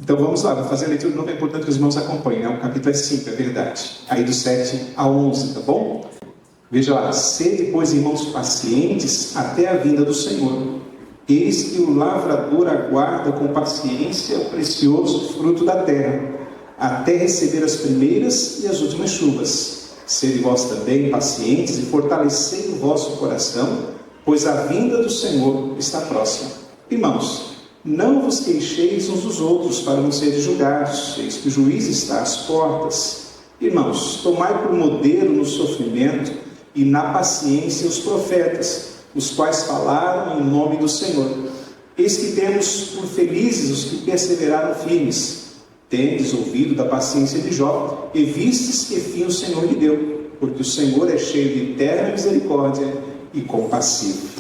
Então vamos lá, vou fazer a leitura de novo, é importante que os irmãos acompanhem, né? O capítulo é 5, é verdade. Aí do 7 a 11, tá bom? Veja lá: sede, pois, irmãos, pacientes até a vinda do Senhor. Eis que o lavrador aguarda com paciência o precioso fruto da terra, até receber as primeiras e as últimas chuvas. Sede vós também pacientes e fortalecei o vosso coração, pois a vinda do Senhor está próxima. Irmãos, não vos queixeis uns dos outros, para não serem julgados, eis que o juiz está às portas. Irmãos, tomai por modelo no sofrimento e na paciência os profetas, os quais falaram em nome do Senhor. Eis que temos por felizes os que perseveraram firmes. Tendes ouvido da paciência de Jó, e vistes que fim o Senhor lhe deu, porque o Senhor é cheio de eterna misericórdia e compassivo.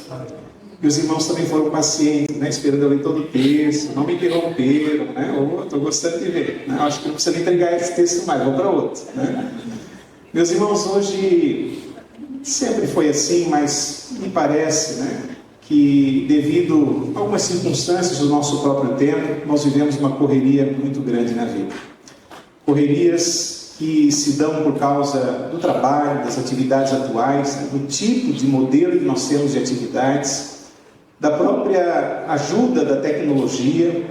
E os irmãos também foram pacientes, né? Esperando eu ler todo o texto, não me interromperam, né? Estou gostando de ver, né? Acho que não precisa nem entregar esse texto mais, vou para outro, né? Meus irmãos, hoje sempre foi assim, mas me parece, né, que devido a algumas circunstâncias do nosso próprio tempo, nós vivemos uma correria muito grande na vida. Correrias que se dão por causa do trabalho, das atividades atuais, né, do tipo de modelo que nós temos de atividades, da própria ajuda da tecnologia,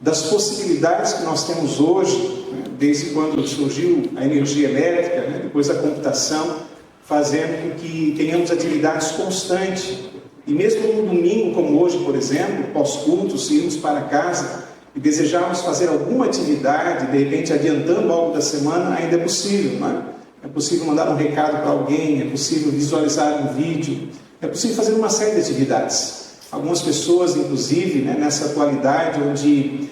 das possibilidades que nós temos hoje, né, desde quando surgiu a energia elétrica, né, depois a computação, fazendo com que tenhamos atividades constantes. E mesmo num domingo como hoje, por exemplo, pós-culto, se irmos para casa e desejarmos fazer alguma atividade, de repente adiantando algo da semana, ainda é possível, não é? É possível mandar um recado para alguém, é possível visualizar um vídeo, é possível fazer uma série de atividades. Algumas pessoas, inclusive, né, nessa atualidade, onde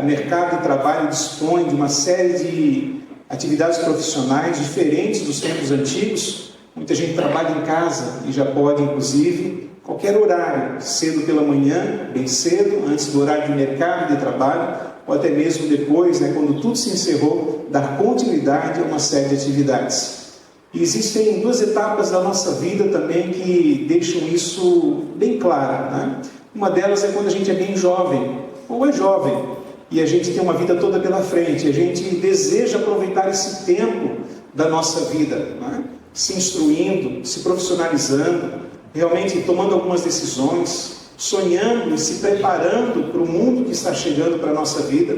o mercado de trabalho dispõe de uma série de atividades profissionais diferentes dos tempos antigos, muita gente trabalha em casa e já pode, inclusive, qualquer horário, cedo pela manhã, bem cedo, antes do horário de mercado de trabalho, ou até mesmo depois, né, quando tudo se encerrou, dar continuidade a uma série de atividades. E existem duas etapas da nossa vida também que deixam isso bem claro, né? Uma delas é quando a gente é bem jovem, ou é jovem, e a gente tem uma vida toda pela frente, a gente deseja aproveitar esse tempo da nossa vida, né? Se instruindo, se profissionalizando, realmente tomando algumas decisões, sonhando e se preparando para o mundo que está chegando para a nossa vida,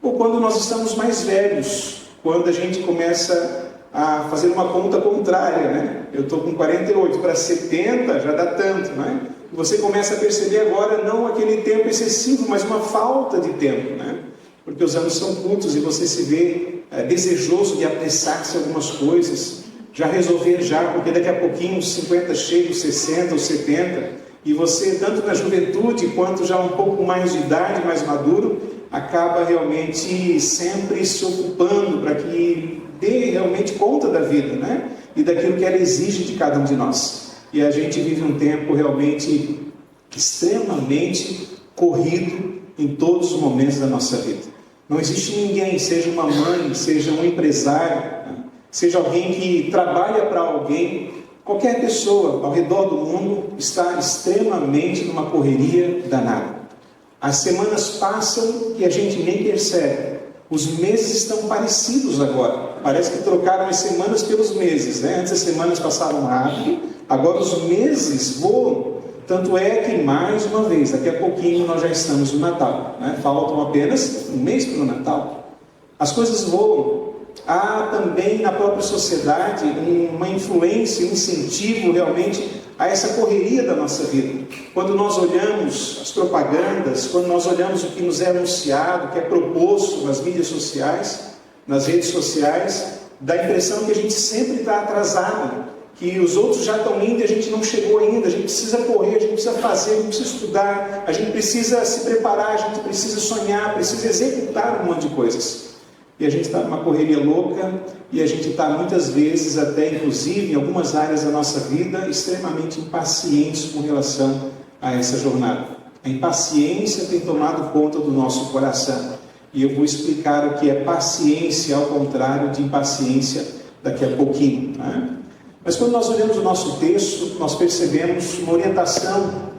ou quando nós estamos mais velhos, quando a gente começa a fazer uma conta contrária, né? Eu estou com 48, para 70 já dá tanto, né? E você começa a perceber agora não aquele tempo excessivo, mas uma falta de tempo, né? Porque os anos são curtos e você se vê desejoso de apressar-se algumas coisas, já resolver já, porque daqui a pouquinho os 50 chegam, 60 ou 70, e você, tanto na juventude quanto já um pouco mais de idade, mais maduro, acaba realmente sempre se ocupando para que dê realmente conta da vida, né? E daquilo que ela exige de cada um de nós. E a gente vive um tempo realmente extremamente corrido em todos os momentos da nossa vida. Não existe ninguém, seja uma mãe, seja um empresário, né? Seja alguém que trabalha para alguém, qualquer pessoa ao redor do mundo está extremamente numa correria danada. As semanas passam e a gente nem percebe. Os meses estão parecidos agora. Parece que trocaram as semanas pelos meses, né? Antes as semanas passavam rápido, agora os meses voam. Tanto é que, mais uma vez, daqui a pouquinho nós já estamos no Natal, né? Faltam apenas um mês para o Natal. As coisas voam. Há também na própria sociedade uma influência, um incentivo realmente a essa correria da nossa vida. Quando nós olhamos as propagandas, quando nós olhamos o que nos é anunciado, o que é proposto nas mídias sociais, nas redes sociais, dá a impressão que a gente sempre está atrasado, que os outros já estão indo e a gente não chegou ainda, a gente precisa correr, a gente precisa fazer, a gente precisa estudar, a gente precisa se preparar, a gente precisa sonhar, precisa executar um monte de coisas. E a gente está numa correria louca, e a gente está muitas vezes, até inclusive em algumas áreas da nossa vida, extremamente impacientes com relação a essa jornada. A impaciência tem tomado conta do nosso coração. E eu vou explicar o que é paciência, ao contrário de impaciência, daqui a pouquinho, né? Mas quando nós olhamos o nosso texto, nós percebemos uma orientação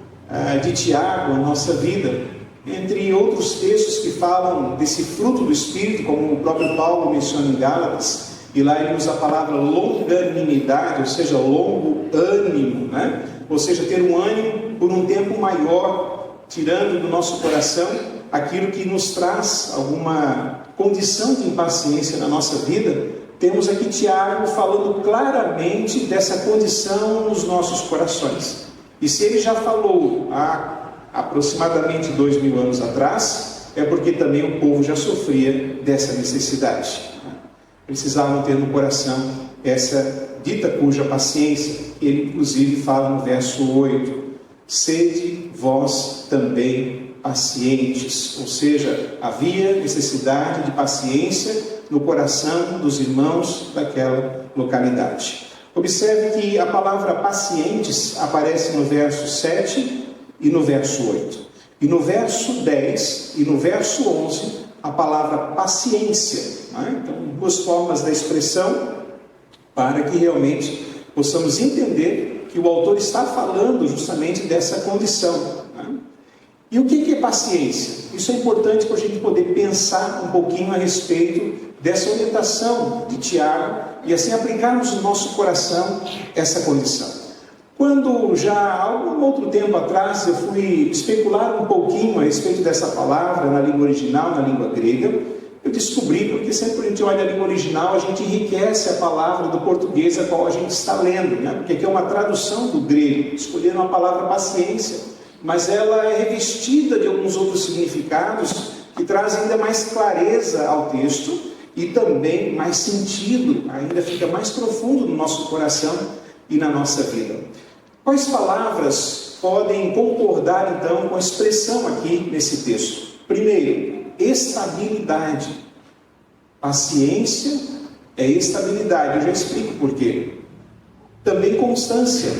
de Tiago à nossa vida, entre outros textos que falam desse fruto do Espírito, como o próprio Paulo menciona em Gálatas, e lá ele usa a palavra longanimidade, ou seja, longo ânimo, né? Ou seja, ter um ânimo por um tempo maior, tirando do nosso coração aquilo que nos traz alguma condição de impaciência na nossa vida. Temos aqui Tiago falando claramente dessa condição nos nossos corações. E se ele já falou há aproximadamente 2000 anos atrás, é porque também o povo já sofria dessa necessidade. Precisavam ter no coração essa dita cuja paciência. Ele inclusive fala no verso 8: sede vós também pacientes. Ou seja, havia necessidade de paciência no coração dos irmãos daquela localidade. Observe que a palavra pacientes aparece no verso 7 e no verso 8. E no verso 10 e no verso 11, a palavra paciência. Então, duas formas da expressão para que realmente possamos entender que o autor está falando justamente dessa condição. E o que é paciência? Isso é importante para a gente poder pensar um pouquinho a respeito dessa orientação de Tiago e assim aplicarmos no nosso coração essa condição. Quando já há algum outro tempo atrás eu fui especular um pouquinho a respeito dessa palavra na língua original, na língua grega, eu descobri, porque sempre que a gente olha a língua original, a gente enriquece a palavra do português a qual a gente está lendo, né? Porque aqui é uma tradução do grego, escolheram a palavra paciência, mas ela é revestida de alguns outros significados que trazem ainda mais clareza ao texto e também mais sentido, ainda fica mais profundo no nosso coração e na nossa vida. Quais palavras podem concordar então com a expressão aqui nesse texto? Primeiro, estabilidade. Paciência é estabilidade, eu já explico por quê. Também constância.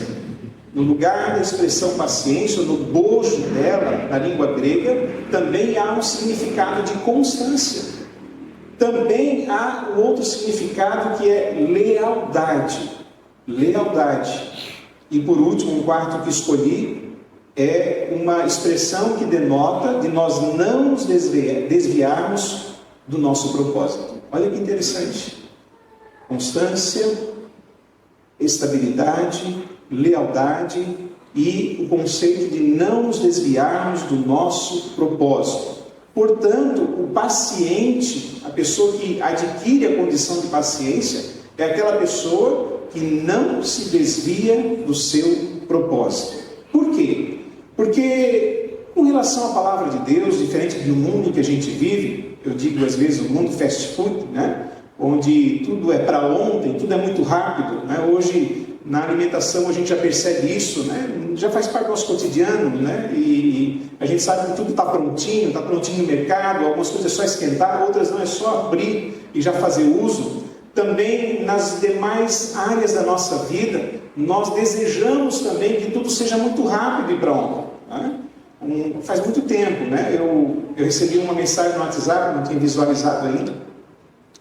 No lugar da expressão paciência, no bojo dela, na língua grega, também há um significado de constância. Também há um outro significado que é lealdade. Lealdade. E por último, um quarto que escolhi, é uma expressão que denota de nós não nos desviarmos do nosso propósito. Olha que interessante. Constância, estabilidade, lealdade e o conceito de não nos desviarmos do nosso propósito. Portanto, o paciente, a pessoa que adquire a condição de paciência, é aquela pessoa que não se desvia do seu propósito. Por quê? Porque, com relação à palavra de Deus, diferente do mundo em que a gente vive, eu digo às vezes o mundo fast food, né? Onde tudo é para ontem, tudo é muito rápido, né? Hoje, na alimentação, a gente já percebe isso, né? Já faz parte do nosso cotidiano, né? E a gente sabe que tudo está prontinho no mercado, algumas coisas é só esquentar, outras não, é só abrir e já fazer uso. Também nas demais áreas da nossa vida, nós desejamos também que tudo seja muito rápido e pronto. Né? Faz muito tempo, né? Eu recebi uma mensagem no WhatsApp, não tinha visualizado ainda,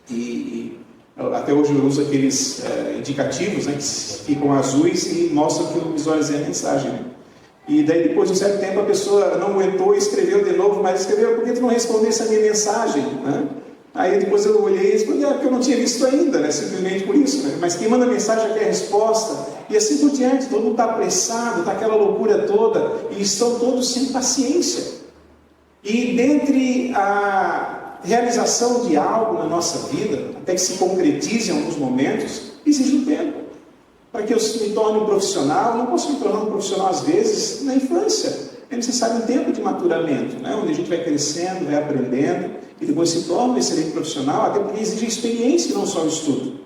e até hoje eu uso aqueles indicativos, né, que ficam azuis e mostram que eu visualizei a mensagem. Né? E daí depois de um certo tempo a pessoa não aguentou e escreveu de novo, mas escreveu: por que tu não respondesse a minha mensagem? Né? Aí depois eu olhei e respondi: porque eu não tinha visto ainda, né? Simplesmente por isso. Né? Mas quem manda mensagem já quer a resposta. E assim por diante, todo mundo está apressado, está aquela loucura toda, e estão todos sem paciência. E dentre a realização de algo na nossa vida, até que se concretize em alguns momentos, exige um tempo. Para que eu me torne um profissional, eu não posso me tornar um profissional às vezes na infância. É necessário um tempo de maturamento, né? Onde a gente vai crescendo, vai aprendendo, e depois se torna um excelente profissional, até porque exige experiência e não só o estudo.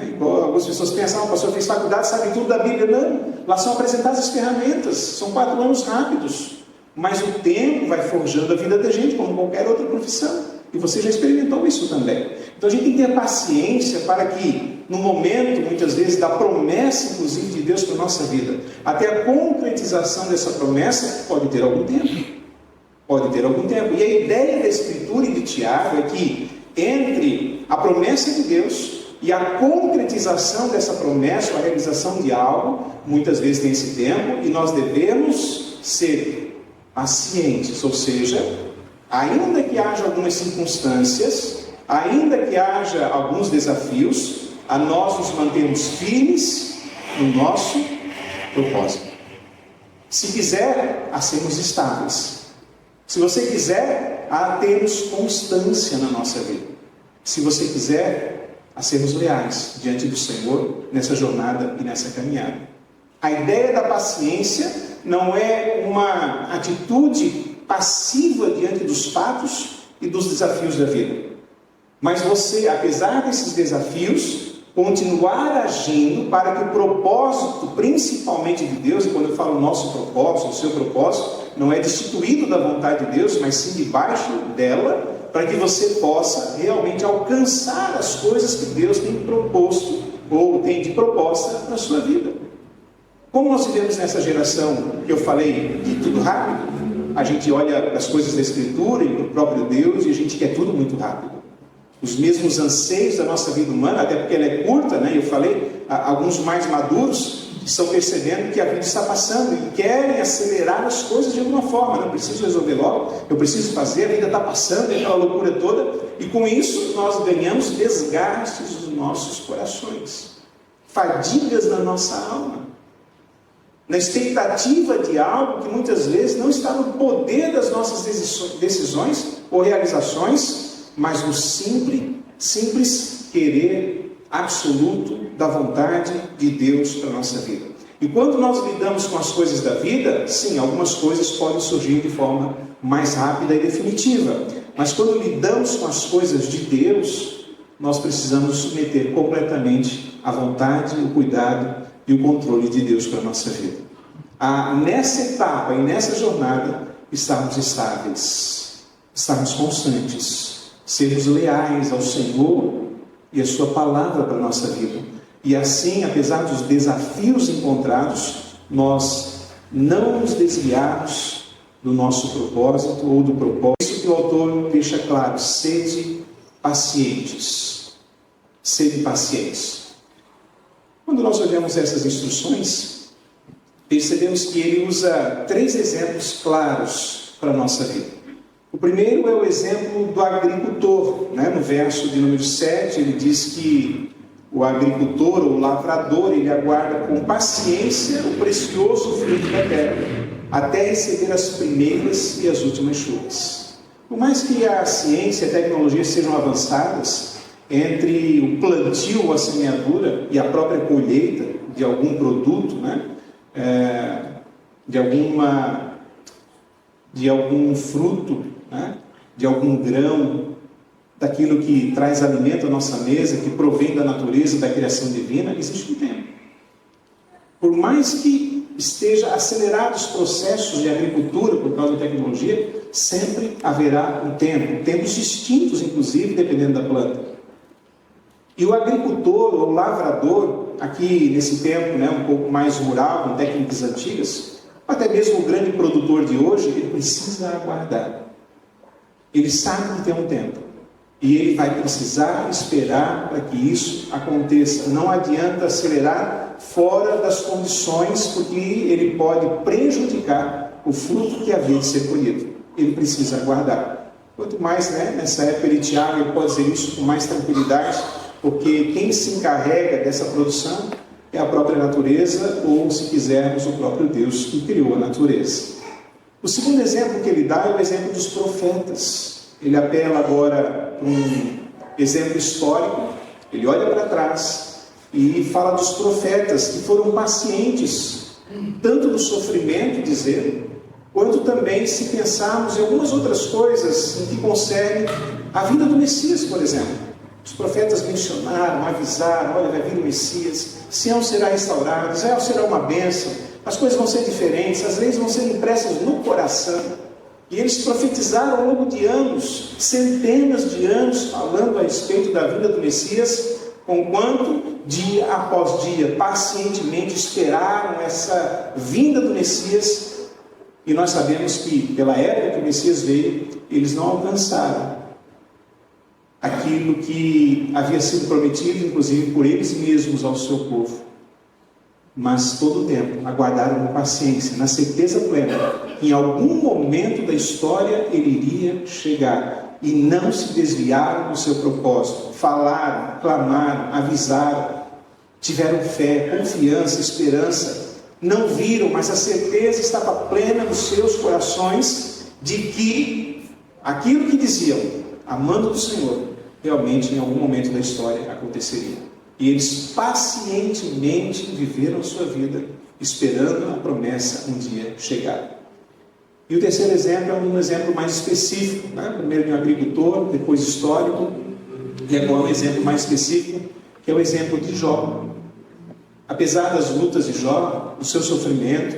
Igual algumas pessoas pensam: o pastor fez faculdade, sabe tudo da Bíblia. Não, lá são apresentadas as ferramentas, são 4 anos rápidos, mas o tempo vai forjando a vida da gente, como qualquer outra profissão, e você já experimentou isso também. Então a gente tem que ter paciência para que, no momento, muitas vezes, da promessa, inclusive, de Deus para a nossa vida, até a concretização dessa promessa, pode ter algum tempo. Pode ter algum tempo. E a ideia da Escritura e de Tiago é que, entre a promessa de Deus e a concretização dessa promessa, a realização de algo, muitas vezes tem esse tempo, e nós devemos ser pacientes, ou seja, ainda que haja algumas circunstâncias, ainda que haja alguns desafios, a nós nos mantemos firmes no nosso propósito. Se quiser, a sermos estáveis. Se você quiser, a termos constância na nossa vida. Se você quiser, a sermos leais diante do Senhor nessa jornada e nessa caminhada. A ideia da paciência não é uma atitude passiva diante dos fatos e dos desafios da vida. Mas você, apesar desses desafios, continuar agindo para que o propósito, principalmente de Deus, e quando eu falo nosso propósito, o seu propósito, não é destituído da vontade de Deus, mas sim debaixo dela, para que você possa realmente alcançar as coisas que Deus tem proposto, ou tem de proposta na sua vida. Como nós vivemos nessa geração que eu falei de tudo rápido, a gente olha as coisas da Escritura e do próprio Deus e a gente quer tudo muito rápido. Os mesmos anseios da nossa vida humana, até porque ela é curta, né? Eu falei, alguns mais maduros estão percebendo que a vida está passando e querem acelerar as coisas de alguma forma. Não preciso resolver logo, eu preciso fazer, a vida está passando, aquela loucura toda. E com isso nós ganhamos desgastes dos nossos corações, fadigas na nossa alma, na expectativa de algo que muitas vezes não está no poder das nossas decisões ou realizações, mas no simples querer absoluto da vontade de Deus para a nossa vida. E quando nós lidamos com as coisas da vida, sim, algumas coisas podem surgir de forma mais rápida e definitiva. Mas quando lidamos com as coisas de Deus, nós precisamos submeter completamente a vontade, o cuidado e o controle de Deus para a nossa vida. Nessa etapa e nessa jornada, estarmos estáveis, estarmos constantes, sermos leais ao Senhor e a sua palavra para a nossa vida. E assim, apesar dos desafios encontrados, nós não nos desviarmos do nosso propósito ou do propósito. Isso que o autor deixa claro: sede pacientes. Sede pacientes. Quando nós olhamos essas instruções, percebemos que ele usa 3 exemplos claros para a nossa vida. O primeiro é o exemplo do agricultor, né? No verso de número 7, ele diz que o agricultor ou o lavrador, ele aguarda com paciência o precioso fruto da terra, até receber as primeiras e as últimas chuvas. Por mais que a ciência e a tecnologia sejam avançadas, entre o plantio, a semeadura e a própria colheita de algum produto, né? De algum fruto, né? De algum grão, daquilo que traz alimento à nossa mesa, que provém da natureza, da criação divina, existe um tempo. Por mais que esteja acelerados os processos de agricultura por causa da tecnologia, sempre haverá um tempo, tempos distintos, inclusive, dependendo da planta. E o agricultor, o lavrador, aqui nesse tempo, né, um pouco mais rural, com técnicas antigas, até mesmo o grande produtor de hoje, ele precisa aguardar. Ele sabe que tem um tempo. E ele vai precisar esperar para que isso aconteça. Não adianta acelerar fora das condições, porque ele pode prejudicar o fruto que havia de ser colhido. Ele precisa aguardar. Quanto mais, né, nessa época ele pode dizer isso com mais tranquilidade, porque quem se encarrega dessa produção é a própria natureza, ou, se quisermos, o próprio Deus que criou a natureza. O segundo exemplo que ele dá é o exemplo dos profetas. Ele apela agora para um exemplo histórico. Ele olha para trás e fala dos profetas que foram pacientes, tanto no sofrimento, dizendo, quanto também se pensarmos em algumas outras coisas em que concerne a vida do Messias, por exemplo. Os profetas mencionaram, avisaram: olha, vai vir o Messias, Sião será restaurado, Israel será uma bênção, as coisas vão ser diferentes, as leis vão ser impressas no coração. E eles profetizaram ao longo de anos, centenas de anos, falando a respeito da vinda do Messias, conquanto, dia após dia, pacientemente esperaram essa vinda do Messias. E nós sabemos que, pela época que o Messias veio, eles não alcançaram aquilo que havia sido prometido, inclusive por eles mesmos ao seu povo. mas todo o tempo aguardaram com paciência, na certeza plena, que em algum momento da história ele iria chegar, e não se desviaram do seu propósito. Falaram, clamaram, avisaram, tiveram fé, confiança, esperança. Não viram, mas a certeza estava plena nos seus corações de que aquilo que diziam, amando do Senhor, realmente em algum momento da história aconteceria. E eles pacientemente viveram a sua vida, esperando a promessa um dia chegar. E o terceiro exemplo é um exemplo mais específico, né? Primeiro de um agricultor, depois histórico, e agora um exemplo mais específico, que é o exemplo de Jó. Apesar das lutas de Jó, do seu sofrimento,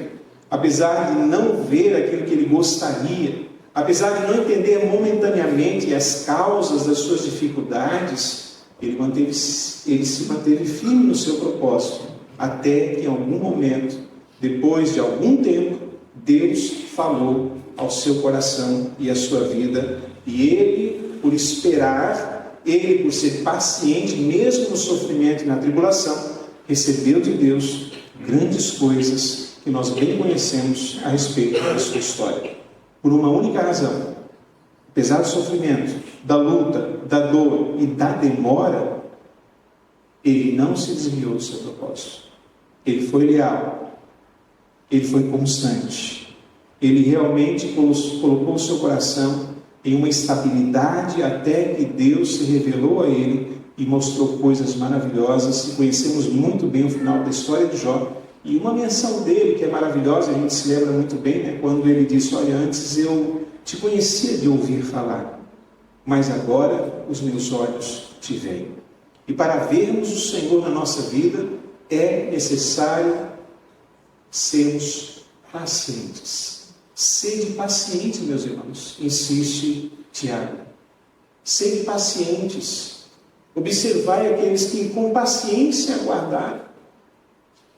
apesar de não ver aquilo que ele gostaria, apesar de não entender momentaneamente as causas das suas dificuldades, ele se manteve firme no seu propósito, até que em algum momento, depois de algum tempo, Deus falou ao seu coração e à sua vida, e ele, por esperar, ele, por ser paciente, mesmo no sofrimento e na tribulação, recebeu de Deus grandes coisas que nós bem conhecemos a respeito da sua história. Por uma única razão: apesar do sofrimento, da luta, da dor e da demora, ele não se desviou do seu propósito. Ele foi leal, ele foi constante, ele realmente colocou o seu coração em uma estabilidade até que Deus se revelou a ele e mostrou coisas maravilhosas. E conhecemos muito bem o final da história de Jó. E uma menção dele que é maravilhosa, a gente se lembra muito bem, né? Quando ele disse: olha, antes eu te conhecia de ouvir falar, mas agora os meus olhos te veem. E para vermos o Senhor na nossa vida, é necessário sermos pacientes. Sede paciente, meus irmãos, insiste Tiago. Sede pacientes. Observai aqueles que com paciência aguardaram.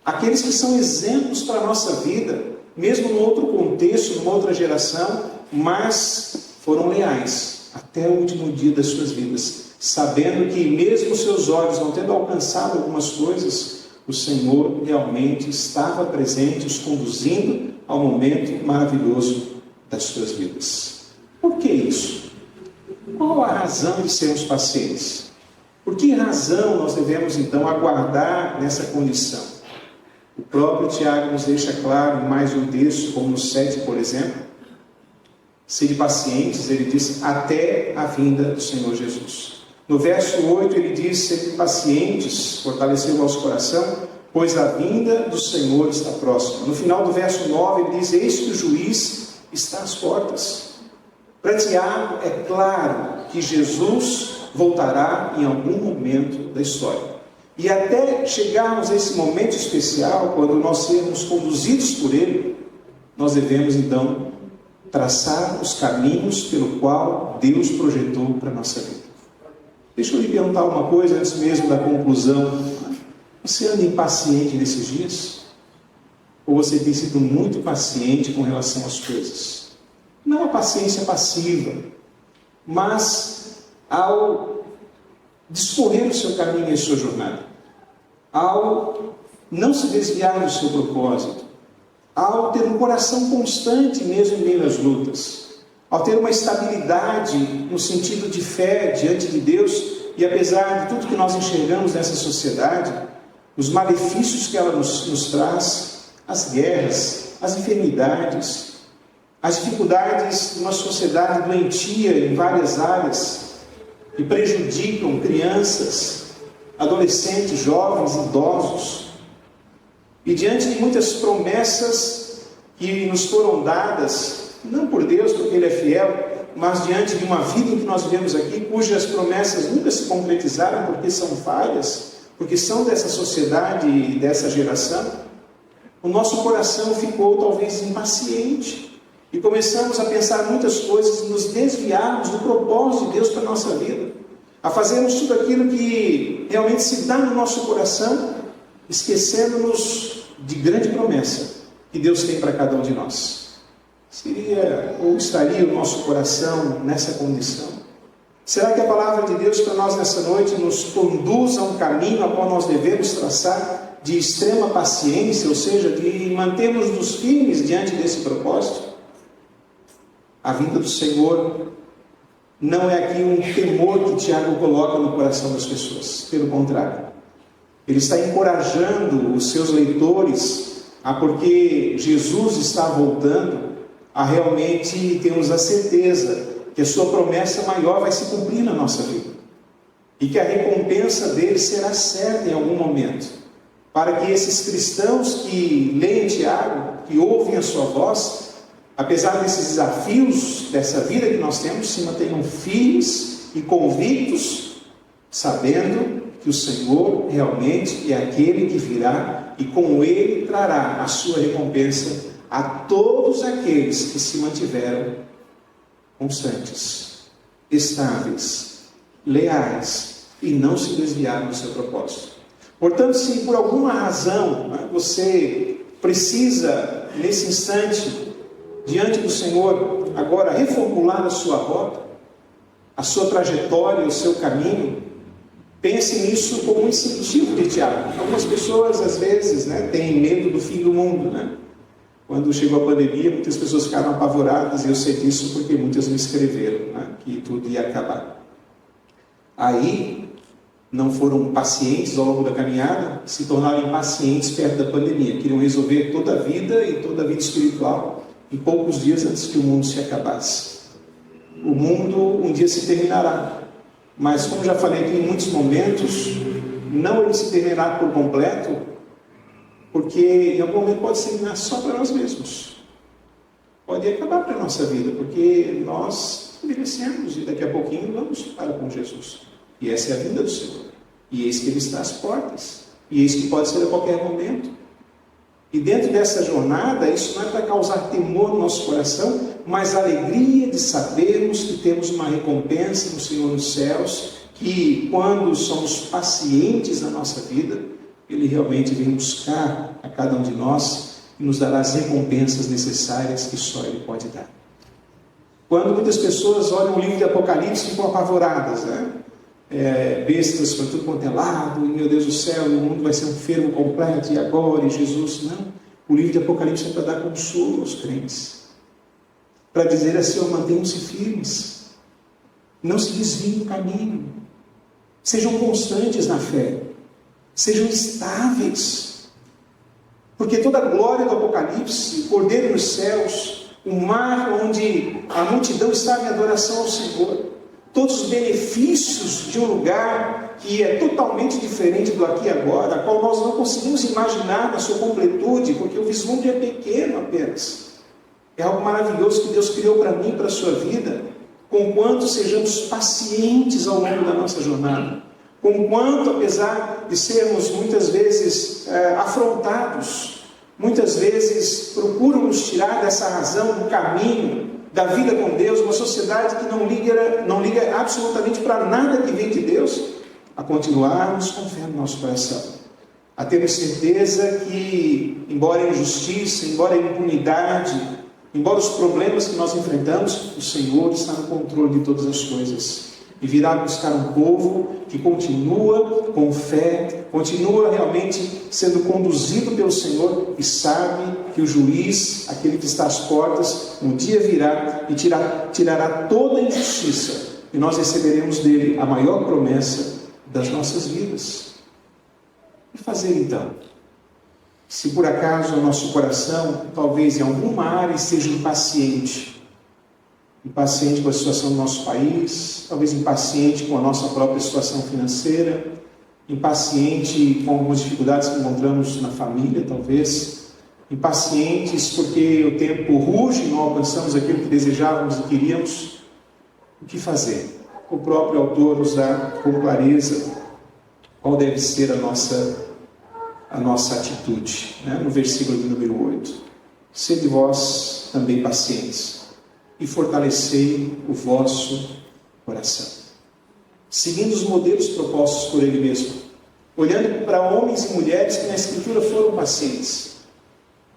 Aqueles que são exemplos para a nossa vida, mesmo num outro contexto, numa outra geração, mas foram leais até o último dia das suas vidas, sabendo que mesmo seus olhos não tendo alcançado algumas coisas, o Senhor realmente estava presente, os conduzindo ao momento maravilhoso das suas vidas. Por que isso? Qual a razão de sermos pacientes? Por que razão nós devemos então aguardar nessa condição? O próprio Tiago nos deixa claro em mais um texto, como no 7, por exemplo. Sede pacientes, ele diz, até a vinda do Senhor Jesus. No verso 8 ele diz: sede pacientes, fortalecendo o nosso coração, pois a vinda do Senhor está próxima. No final do verso 9 ele diz: eis que o juiz está às portas. Para Tiago é claro que Jesus voltará em algum momento da história. E até chegarmos a esse momento especial, quando nós sermos conduzidos por Ele, nós devemos então traçar os caminhos pelo qual Deus projetou para a nossa vida. Deixa eu lhe perguntar uma coisa antes mesmo da conclusão. Você anda impaciente nesses dias? Ou você tem sido muito paciente com relação às coisas? Não a paciência passiva, mas ao discorrer o seu caminho e a sua jornada, ao não se desviar do seu propósito, ao ter um coração constante mesmo em meio às lutas, ao ter uma estabilidade no sentido de fé diante de Deus, e apesar de tudo que nós enxergamos nessa sociedade, os malefícios que ela nos traz, as guerras, as enfermidades, as dificuldades de uma sociedade doentia em várias áreas, que prejudicam crianças, adolescentes, jovens, idosos. E diante de muitas promessas que nos foram dadas, não por Deus, porque Ele é fiel, mas diante de uma vida em que nós vivemos aqui, cujas promessas nunca se concretizaram porque são falhas, porque são dessa sociedade e dessa geração, o nosso coração ficou talvez impaciente. E começamos a pensar muitas coisas, nos desviarmos do propósito de Deus para a nossa vida, a fazermos tudo aquilo que realmente se dá no nosso coração, esquecendo-nos de grande promessa que Deus tem para cada um de nós. Seria ou estaria o nosso coração nessa condição? Será que a palavra de Deus para nós nessa noite nos conduz a um caminho a qual nós devemos traçar? de extrema paciência, ou seja, de mantermos-nos firmes diante desse propósito. A vinda do Senhor não é aqui um temor que Tiago coloca no coração das pessoas, pelo contrário. Ele está encorajando os seus leitores porque Jesus está voltando, a realmente termos a certeza que a sua promessa maior vai se cumprir na nossa vida. E que a recompensa dele será certa em algum momento. Para que esses cristãos que leem Tiago, que ouvem a sua voz, apesar desses desafios, dessa vida que nós temos, se mantenham firmes e convictos, sabendo que o Senhor realmente é aquele que virá e com ele trará a sua recompensa a todos aqueles que se mantiveram constantes, estáveis, leais e não se desviaram do seu propósito. Portanto, se por alguma razão você precisa, nesse instante, diante do Senhor, agora reformular a sua rota, a sua trajetória, o seu caminho, pense nisso como um incentivo de Tiago. Algumas pessoas, às vezes, têm medo do fim do mundo. Quando chegou a pandemia, muitas pessoas ficaram apavoradas, e eu sei disso porque muitas me escreveram, que tudo ia acabar. Aí, não foram pacientes ao longo da caminhada, se tornaram impacientes perto da pandemia, queriam resolver toda a vida e toda a vida espiritual em poucos dias antes que o mundo se acabasse. O mundo um dia se terminará, mas como já falei aqui em muitos momentos, não ele se terminará por completo, porque em algum momento pode se terminar só para nós mesmos. Pode acabar para a nossa vida, porque nós envelhecemos e daqui a pouquinho vamos para com Jesus. E essa é a vinda do Senhor. E eis que Ele está às portas. E eis que pode ser a qualquer momento. E dentro dessa jornada, isso não é para causar temor no nosso coração, mas a alegria de sabermos que temos uma recompensa no Senhor nos céus, que quando somos pacientes na nossa vida, Ele realmente vem buscar a cada um de nós e nos dará as recompensas necessárias que só Ele pode dar. Quando muitas pessoas olham o livro de Apocalipse e ficam apavoradas, bestas para tudo quanto é lado, e meu Deus do céu, o mundo vai ser um fervo completo, e agora, e Jesus, não. O livro de Apocalipse é para dar consolo aos crentes, para dizer assim, mantenham-se firmes, não se desviem do caminho, sejam constantes na fé, sejam estáveis, porque toda a glória do Apocalipse, o Cordeiro nos céus, o mar onde a multidão estava em adoração ao Senhor, todos os benefícios de um lugar que é totalmente diferente do aqui e agora, a qual nós não conseguimos imaginar na sua completude, porque o vislumbre é pequeno apenas. É algo maravilhoso que Deus criou para mim e para a sua vida, conquanto sejamos pacientes ao longo da nossa jornada, conquanto, apesar de sermos muitas vezes afrontados, muitas vezes procuram nos tirar dessa razão do caminho, da vida com Deus, uma sociedade que não liga absolutamente para nada que vem de Deus, a continuarmos com fé no nosso coração, a termos certeza que, embora a injustiça, embora a impunidade, embora os problemas que nós enfrentamos, o Senhor está no controle de todas as coisas, e virá buscar um povo que continua com fé, continua realmente sendo conduzido pelo Senhor e sabe que o juiz, aquele que está às portas, um dia virá e tirará toda a injustiça, e nós receberemos dele a maior promessa das nossas vidas. O que fazer então? Se por acaso o nosso coração, talvez em alguma área, esteja impaciente com a situação do nosso país, talvez impaciente com a nossa própria situação financeira, impaciente com algumas dificuldades que encontramos na família, talvez, impacientes porque o tempo ruge e não alcançamos aquilo que desejávamos e queríamos. O que fazer? O próprio autor nos dá com clareza qual deve ser a nossa atitude, no versículo de número 8. Sede vós também pacientes, e fortalecei o vosso coração. Seguindo os modelos propostos por Ele mesmo, olhando para homens e mulheres que na Escritura foram pacientes,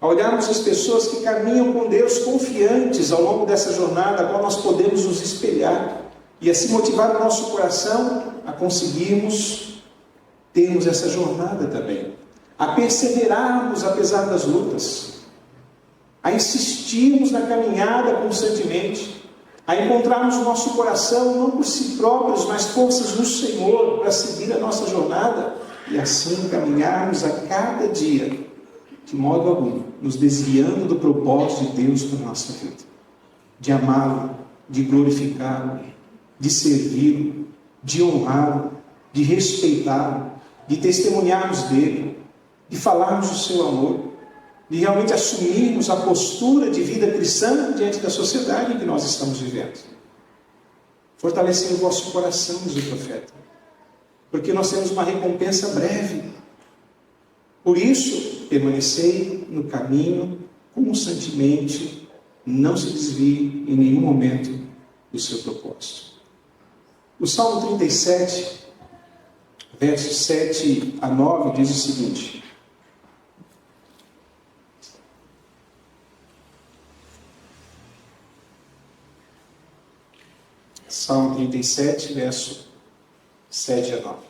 a olharmos as pessoas que caminham com Deus confiantes ao longo dessa jornada, a qual nós podemos nos espelhar, e assim motivar o nosso coração a conseguirmos termos essa jornada também. a perseverarmos apesar das lutas, a insistirmos na caminhada constantemente, a encontrarmos o nosso coração não por si próprios, mas forças no Senhor para seguir a nossa jornada e assim caminharmos a cada dia, de modo algum, nos desviando do propósito de Deus para a nossa vida, de amá-lo, de glorificá-lo, de servi-lo, de honrá-lo, de respeitá-lo, de testemunharmos dele, de falarmos do seu amor, de realmente assumirmos a postura de vida cristã diante da sociedade em que nós estamos vivendo. Fortalecendo o vosso coração, diz o profeta, porque nós temos uma recompensa breve. Por isso, permanecei no caminho constantemente, não se desvie em nenhum momento do seu propósito. O Salmo 37, versos 7 a 9, diz o seguinte: Salmo 37, verso 7 a 9.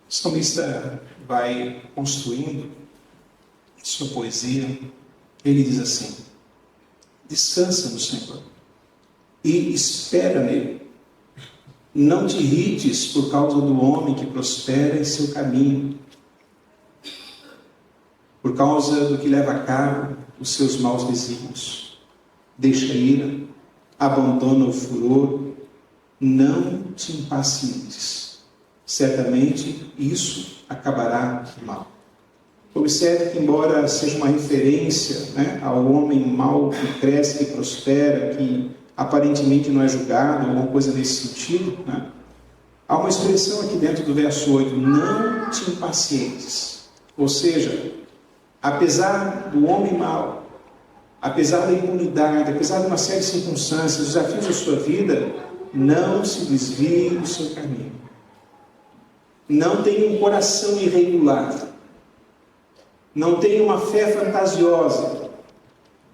O salmista vai construindo sua poesia. Ele diz assim: descansa no Senhor e espera nele. Não te irrites por causa do homem que prospera em seu caminho, por causa do que leva a cabo os seus maus desígnios. Deixa a ira, abandona o furor, não te impacientes. Certamente isso acabará mal. Observe que, embora seja uma referência, ao homem mau que cresce, que prospera, que aparentemente não é julgado, alguma coisa nesse sentido, há uma expressão aqui dentro do verso 8: não te impacientes. Ou seja, apesar do homem mau, apesar da impunidade, apesar de uma série de circunstâncias, desafios da sua vida, não se desvie do seu caminho. Não tenha um coração irregular. Não tenha uma fé fantasiosa.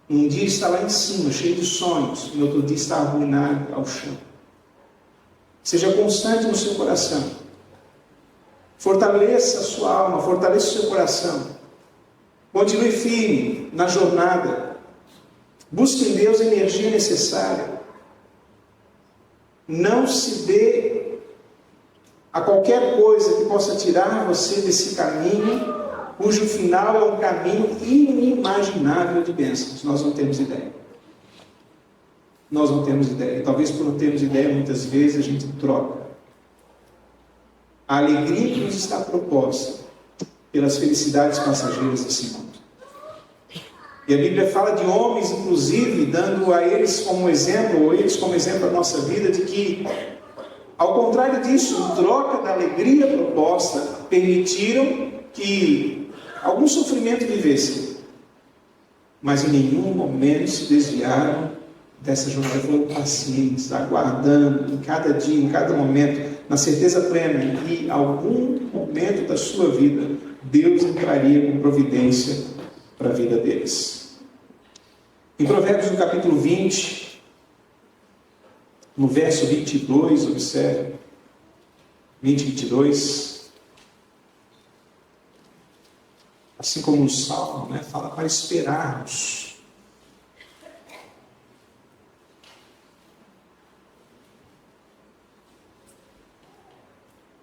Um dia está lá em cima, cheio de sonhos, e no outro dia está arruinado ao chão. Seja constante no seu coração. Fortaleça a sua alma, fortaleça o seu coração. Continue firme na jornada. Busque em Deus a energia necessária. Não se dê a qualquer coisa que possa tirar você desse caminho, cujo final é um caminho inimaginável de bênçãos. Nós não temos ideia. Nós não temos ideia. Talvez por não termos ideia, muitas vezes a gente troca a alegria que nos está proposta pelas felicidades passageiras desse mundo. E a Bíblia fala de homens, inclusive, dando a eles como exemplo, ou eles como exemplo a nossa vida, de que, ao contrário disso, em troca da alegria proposta, permitiram que algum sofrimento vivessem, mas em nenhum momento se desviaram dessa jornada. Foram pacientes, aguardando em cada dia, em cada momento, na certeza plena que em algum momento da sua vida Deus entraria com providência para a vida deles. Em Provérbios, no capítulo 20, no verso 22, observe, 20 e 22, assim como no Salmo, fala para esperarmos.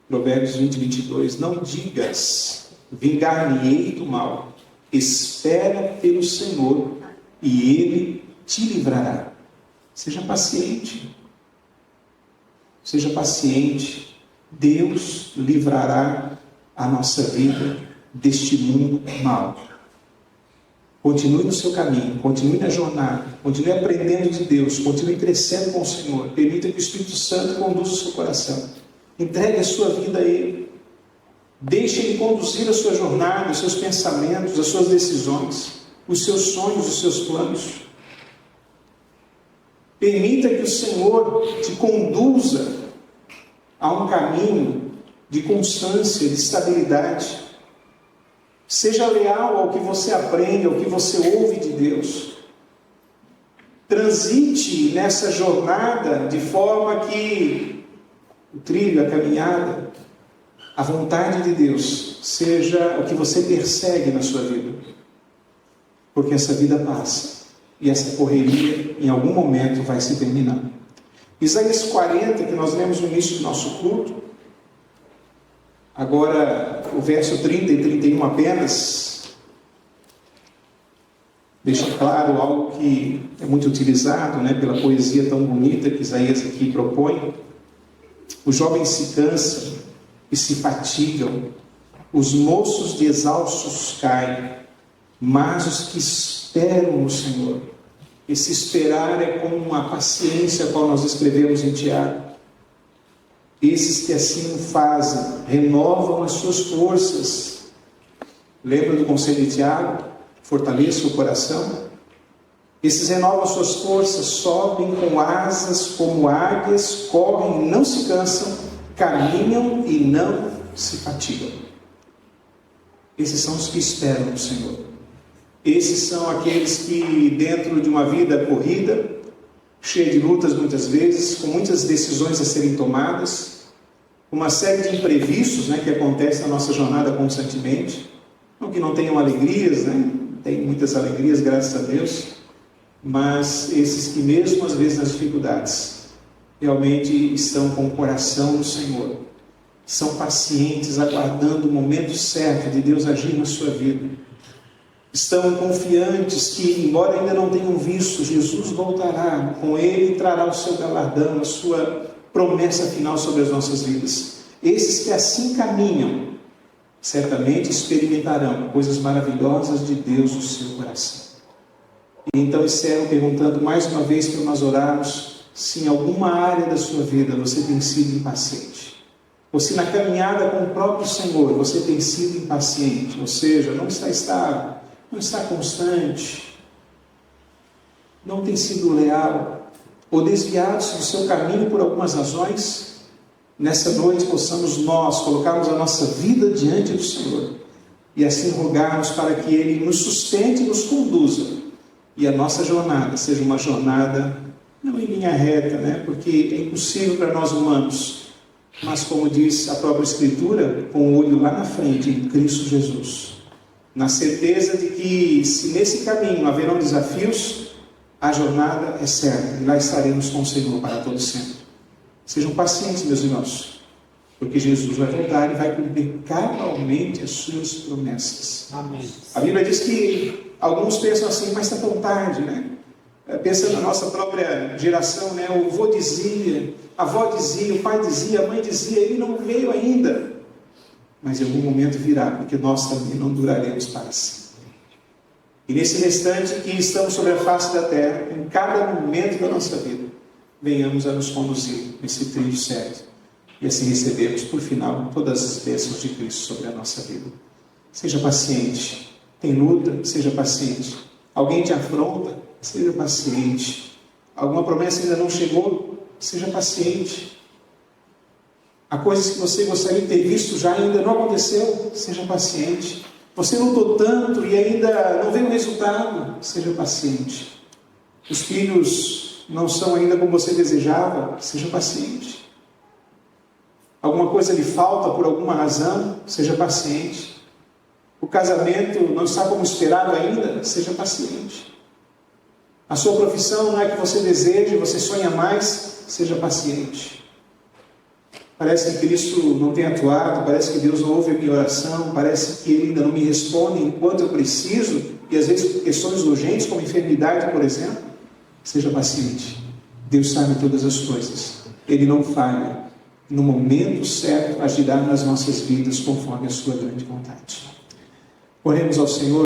Provérbios 20, 22, não digas, vingar-me-ei do mal, espera pelo Senhor, e Ele te livrará. Seja paciente. Seja paciente. Deus livrará a nossa vida deste mundo mau. Continue no seu caminho, continue na jornada, continue aprendendo de Deus, continue crescendo com o Senhor. Permita que o Espírito Santo conduza o seu coração. Entregue a sua vida a Ele. Deixe Ele conduzir a sua jornada, os seus pensamentos, as suas decisões, os seus sonhos, os seus planos. Permita que o Senhor te conduza a um caminho de constância, de estabilidade. Seja leal ao que você aprende, ao que você ouve de Deus. Transite nessa jornada de forma que o trilho, a caminhada, a vontade de Deus seja o que você persegue na sua vida. Porque essa vida passa e essa correria em algum momento vai se terminar. Isaías 40, que nós lemos no início do nosso culto, agora o verso 30 e 31 apenas, deixa claro algo que é muito utilizado, pela poesia tão bonita que Isaías aqui propõe. Os jovens se cansam e se fatigam, os moços de exaustos caem, mas os que esperam no Senhor, esse esperar é como a paciência a qual nós escrevemos em Tiago. Esses que assim o fazem, renovam as suas forças. Lembra do conselho de Tiago? Fortaleça o coração. Esses renovam as suas forças, sobem com asas como águias, correm e não se cansam, caminham e não se fatigam. Esses são os que esperam no Senhor. Esses são aqueles que, dentro de uma vida corrida, cheia de lutas muitas vezes, com muitas decisões a serem tomadas, uma série de imprevistos que acontecem na nossa jornada constantemente, não que não tenham alegrias, tem muitas alegrias, graças a Deus, mas esses que mesmo às vezes nas dificuldades, realmente estão com o coração no Senhor, são pacientes, aguardando o momento certo de Deus agir na sua vida, estão confiantes que, embora ainda não tenham visto, Jesus voltará, com Ele entrará o seu galardão, a sua promessa final sobre as nossas vidas. Esses que assim caminham, certamente experimentarão coisas maravilhosas de Deus no seu coração. E então encerro perguntando mais uma vez para nós orarmos, se em alguma área da sua vida você tem sido impaciente, ou se na caminhada com o próprio Senhor você tem sido impaciente, ou seja, não está estável, não está constante, não tem sido leal, ou desviado-se do seu caminho por algumas razões. Nessa noite possamos nós colocarmos a nossa vida diante do Senhor e assim rogarmos para que Ele nos sustente e nos conduza, e a nossa jornada seja uma jornada não em linha reta, porque é impossível para nós humanos, mas como diz a própria Escritura, com o olho lá na frente em Cristo Jesus, na certeza de que se nesse caminho haverão desafios, a jornada é certa e lá estaremos com o Senhor para todo sempre. Sejam pacientes, meus irmãos, porque Jesus vai voltar e vai cumprir cabalmente as suas promessas. Amém. A Bíblia diz que alguns pensam assim, mas está tão tarde, Pensando na nossa própria geração, o avô dizia, a avó dizia, o pai dizia, a mãe dizia, ele não veio ainda. Mas em algum momento virá, porque nós também não duraremos para sempre. E nesse restante que estamos sobre a face da terra, em cada momento da nossa vida, venhamos a nos conduzir nesse trilho certo. E assim recebemos, por final, todas as bênçãos de Cristo sobre a nossa vida. Seja paciente. Tem luta? Seja paciente. Alguém te afronta? Seja paciente. Alguma promessa ainda não chegou? Seja paciente. Há coisas que você gostaria de ter visto já ainda não aconteceu? Seja paciente. Você lutou tanto e ainda não veio o resultado? Seja paciente. Os filhos não são ainda como você desejava? Seja paciente. Alguma coisa lhe falta por alguma razão? Seja paciente. O casamento não está como esperado ainda? Seja paciente. A sua profissão não é que você deseja, você sonha mais? Seja paciente. Parece que Cristo não tem atuado, parece que Deus não ouve a minha oração, parece que Ele ainda não me responde enquanto eu preciso, e às vezes questões urgentes, como enfermidade, por exemplo. Seja paciente. Deus sabe todas as coisas. Ele não falha. No momento certo, agirá nas nossas vidas conforme a sua grande vontade. Oremos ao Senhor.